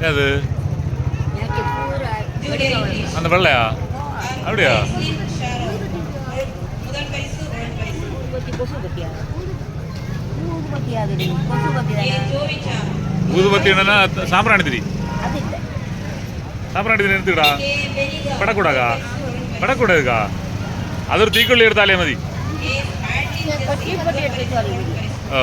ஏது அந்த வெள்ளையா அப்படியா ஊதுபத்தி என்னன்னா சாம்பிராணி திரி சாம்பிராணி திரி எடுத்துக்கடா படக்கூடாக்கா படக்கூடாதுக்கா அது ஒரு தீக்குள்ளி எடுத்தாலே மதி ஓ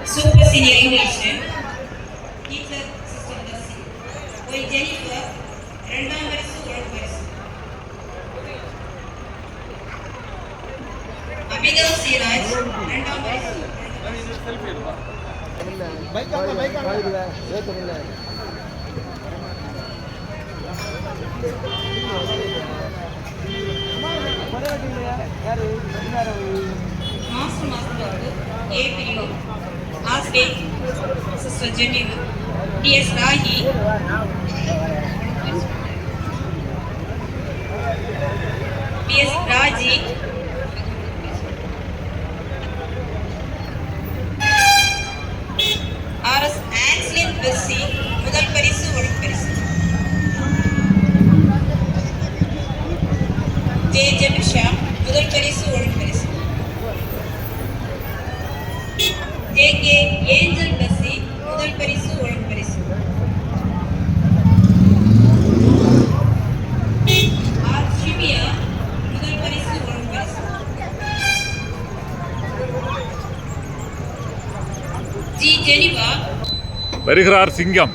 Super Senior English Teacher Sister Dasi Boy Jennifer Rendang Barisu Orang Barisu Abigail Siraj Rendang Barisu Master A Piru Last day Sister Jennifer D.S. Rahi D.S. Raji R.S. Anslin Bessie முதல் பரிசு ஒரு பரிசு J. Jabisha முதல் பரிசு ஒரு பரிசு J.K. Angel Bessie முதல் பரிசு ஒரு பரிசு R. Shivya முதல் பரிசு ஒரு பரிசு G. Jennifer வருகிறார் சிங்கம்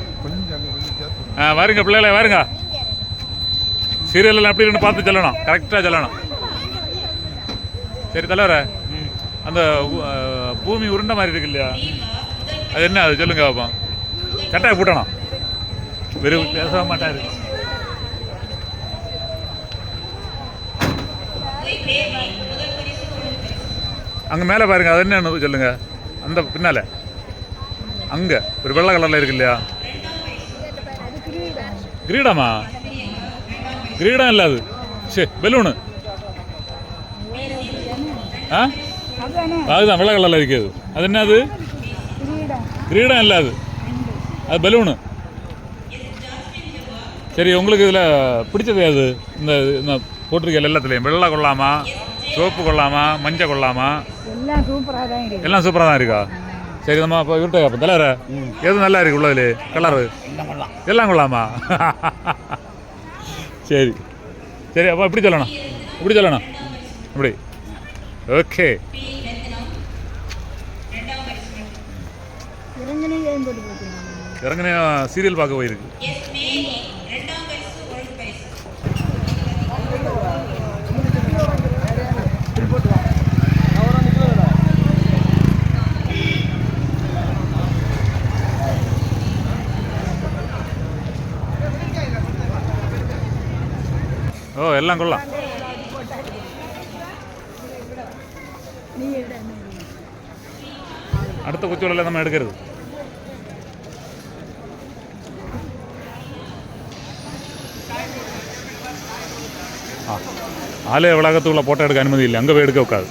வாருங்க பிள்ளைகளை வாருங்க சீரியல் எல்லாம் எப்படி இருக்குன்னு பார்த்து சொல்லணும் கரெக்டாக சொல்லணும் சரி தலைவரே அந்த பூமி உருண்டை மாதிரி இருக்கு இல்லையா அது என்ன அது சொல்லுங்க பாப்போம் கட்டாய பூட்டணும் வெறும் பேச மாட்டாரு அங்கே மேலே பாருங்க, அது என்னன்னு சொல்லுங்க. அந்த பின்னால அங்கே ஒரு வெள்ளை கலரில் இருக்கு இல்லையா? கிரீடமா? கிரீடம் இல்லை அது. சரி, பெலூனு. ஆ, அதுதான் வெள்ளை கலரில் இருக்குது. அது என்ன? அது கிரீடம் இல்லை, அது பெலூனு. சரி, உங்களுக்கு இதில் பிடிச்சது அது? இந்த இந்த போட்டிருக்கல எல்லாத்துலேயும் வெள்ளை கொள்ளாமா, சோப்பு கொள்ளாமா, மஞ்சள் கொள்ளாமா, எல்லாம் சூப்பராக தான் இருக்கு. எல்லாம் சூப்பராக தான் இருக்கா? சரி, நம்ம இப்போ இவர்கிட்ட அப்போ தலைவர எது நல்லா இருக்கு உள்ளதுல கலரு? எல்லாம் கொள்ளாமா? சரி சரி, அப்போ இப்படி சொல்லணும், இப்படி சொல்லணும், இப்படி. ஓகே. இறங்கின சீரியல் பார்க்க போயிருக்கு. ஓ, எல்லாம் கொள்ளலாம். அடுத்த குச்சியோட நம்ம எடுக்கிறது. ஆலய வளாகத்துக்குள்ள போட்டோ எடுக்க அனுமதி இல்லை, அங்கே போய் எடுக்க உட்காது.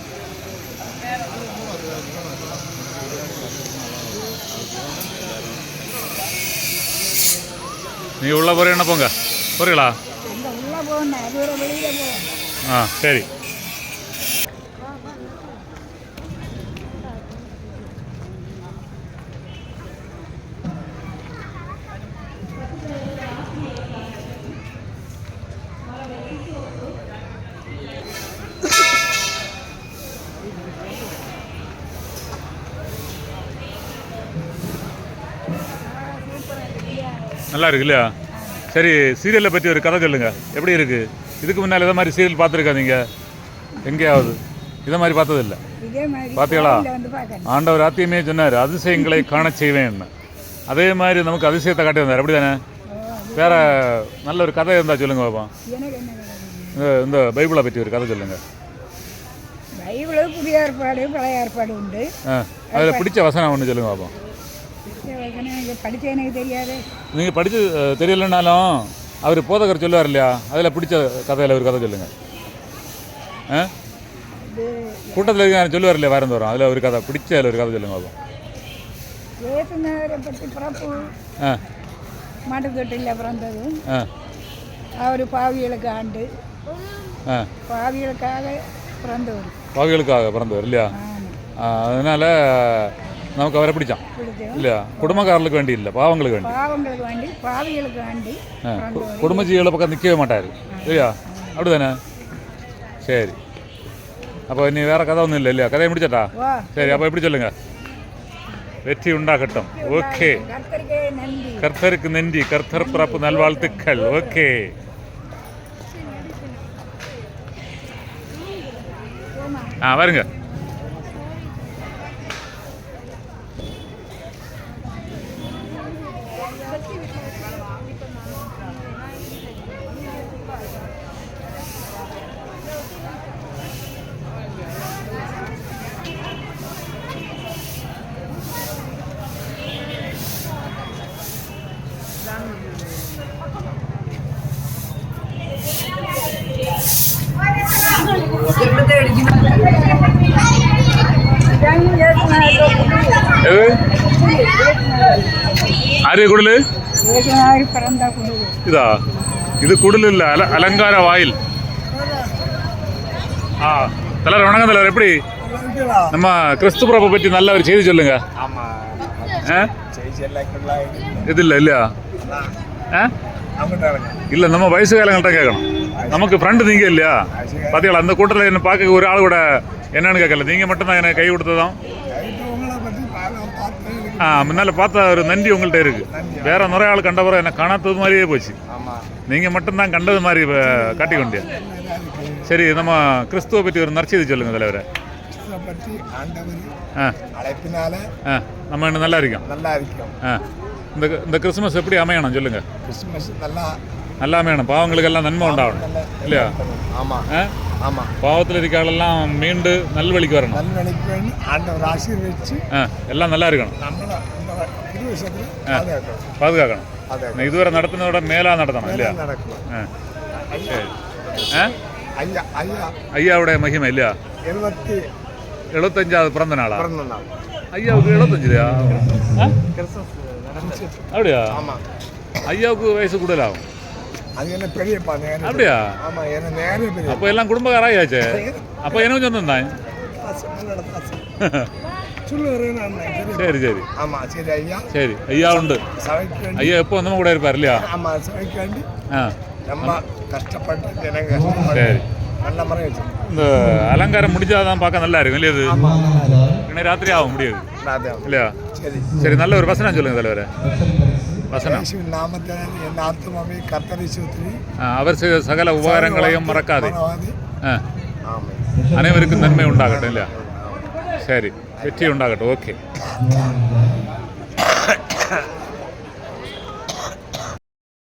நீ உள்ள போற என்ன போங்க, போறீங்களா? ஆ, சரி. நல்லா இருக்கு இல்லையா? சரி, சீரியலை பற்றி ஒரு கதை சொல்லுங்க, எப்படி இருக்கு? இதுக்கு முன்னால் இதை மாதிரி சீரியல் பார்த்துருக்காதீங்க எங்கேயாவது? இதை மாதிரி பார்த்ததில்லை. பார்த்தீங்களா? ஆண்டவர் ஆத்தியமே சொன்னார், அதிசயங்களை காண செய்வேன். அதே மாதிரி நமக்கு அதிசயத்தை காட்டி வந்தார், அப்படி தானே? வேற நல்ல ஒரு கதை இருந்தால் சொல்லுங்க பாப்போம். இந்த பைபிளை பற்றி ஒரு கதை சொல்லுங்க. பைபிள் புதிய ஏற்பாடு பழைய ஏற்பாடு உண்டு. அதில் பிடிச்ச வசனம் ஒன்று சொல்லுங்க பாப்போம். படிச்ச எனக்கு தெரியாது. நீங்கள் படித்து தெரியலனாலும் அவர் போதகர் சொல்லுவார் இல்லையா, அதில் பிடிச்ச கதையில் ஒரு கதை சொல்லுங்க. கூட்டத்தில் இருக்க சொல்லுவார் இல்லையா வாரந்தோறும், அதில் ஒரு கதை பிடிச்ச அதில் ஒரு கதை சொல்லுங்க பாப்போம். ஏசுநாதரை பற்றி பிறப்பு, மாட்டுத்தொட்டில் பிறந்தது, அவர் பாவிகளுக்கு ஆண்டு, பாவிகளுக்காக பிறந்தவர், பாவிகளுக்காக பிறந்தவர் இல்லையா? அதனால் நமக்கு அவரை பிடிச்சான் இல்லையா? குடும்பக்காரர்களுக்கு வேண்டி இல்லை, பாவங்களுக்கு வேண்டி, பாவங்களுக்கு வேண்டி, பாவிகளுக்கு வேண்டி, குடும்ப ஜீவிகளை பக்கம் நிற்கவே மாட்டார் இல்லையா? அப்படி தானே? சரி, அப்போ நீ வேற கதை ஒன்றும் இல்லை இல்லையா? கதையை முடிச்சட்டா? சரி, அப்போ எப்படி சொல்லுங்க? வெற்றி உண்டாகட்டும். ஓகே. கர்த்தருக்கு நன்றி, கர்த்தர் பிறப்பு நல்வாழ்த்துக்கள். ஓகே. வருங்க. ആരെയാ കുടല്? ഇതാ, ഇത് കുടലില്ല, അലങ്കാര വായിൽ. தலைவர் வணக்கம் தலைவர், எப்படி? நம்ம கிறிஸ்து பிறப்பை பற்றி நல்ல ஒரு செய்தி சொல்லுங்க. இது இல்லை இல்லையா? இல்லை, நம்ம வயசுகாலங்கள்ட்ட கேட்கணும். நமக்கு ஃப்ரெண்டு நீங்கள் இல்லையா? பார்த்தீங்களா, அந்த கூட்டத்தில் என்ன பார்க்க ஒரு ஆள் கூட என்னன்னு கேட்கல, நீங்கள் மட்டும்தான் எனக்கு கை கொடுத்ததும். முன்னால் பார்த்த ஒரு நன்றி உங்கள்கிட்ட இருக்கு. வேற நிறைய ஆள் கண்டவரை என்ன காணாதது மாதிரியே போச்சு. நீங்கள் மட்டும்தான் கண்டது மாதிரி காட்டிக்கொண்டியா? சரி, நம்ம கிறிஸ்துவை பற்றி ஒரு நற்செய்தி சொல்லுங்க தலைவரை. நம்ம இன்னும் நல்லா இருக்கோம். இந்த கிறிஸ்துமஸ் எப்படி அமையணும் சொல்லுங்க. கிறிஸ்துமஸ் நல்லா அமையணும், பாவங்களுக்கெல்லாம் நன்மை உண்டாகணும் இல்லையா? ஆமாம் பாவத்தில் இருக்க ஆளெல்லாம் மீண்டு நல்வழிக்கு வரணும். நல்வழிக்கு வேண்டி ஆண்டவர் ஆசீர்வதிச்சு எல்லாம் நல்லா இருக்கணும். நம்மளை இந்த புது விஷயத்தில் பாதுகாக்கணும். பாதுகாக்கணும். பாதுகாக்கணும். இதுவரை நடத்தினதோட மேலாக நடத்தணும் இல்லையா? நடக்கணும். சரி. ஐயா ஐயா ஐயாவுடைய மகிமை இல்லையா? 75வது பிறந்த நாளா? பிறந்த நாள் ஐயாவுக்கு 75 அப்படியா? ஆமாம். ஐயாவுக்கு வயசு கூடுதலாகும். அது என்ன பெரியப்பா நேரம். அப்படியா? ஆமாம், என்ன நேரம் பெரிய. அப்போ எல்லாம் குடும்பக்காராயாச்சே. அப்போ எனக்கு சொந்தம் தான். சரி சரி. ஆமாம், சரி ஐயா. சரி, ஐயா உண்டு. ஐயா எப்போ நம்ம கூட இருப்பார் இல்லையா? ஆமாம், சமைக்க வேண்டி ஆ ரொம்ப கஷ்டப்பட்டு எனக்கு கஷ்டப்பட்டு சரி. நல்ல முறை வச்சு இந்த அலங்காரம் முடிஞ்சாதான் பார்க்க நல்லா இருக்கும் இல்லையா? இது இன்னைக்கு ராத்திரி ஆக முடியாது இல்லையா? சரி சரி, நல்ல ஒரு வசனம் சொல்லுங்க தலைவரே. வசனம். இயேசுவின் நாமத்தில் என் ஆத்துமாவே கர்த்தரை ஸ்தோத்திரி. அவர் செய்த சகல உபகாரங்களையும் மறக்காதே. ஆமாம். அனைவருக்கும் நன்மை உண்டாகட்டும் இல்லையா? சரி, வெற்றி உண்டாகட்டும். ஓகே.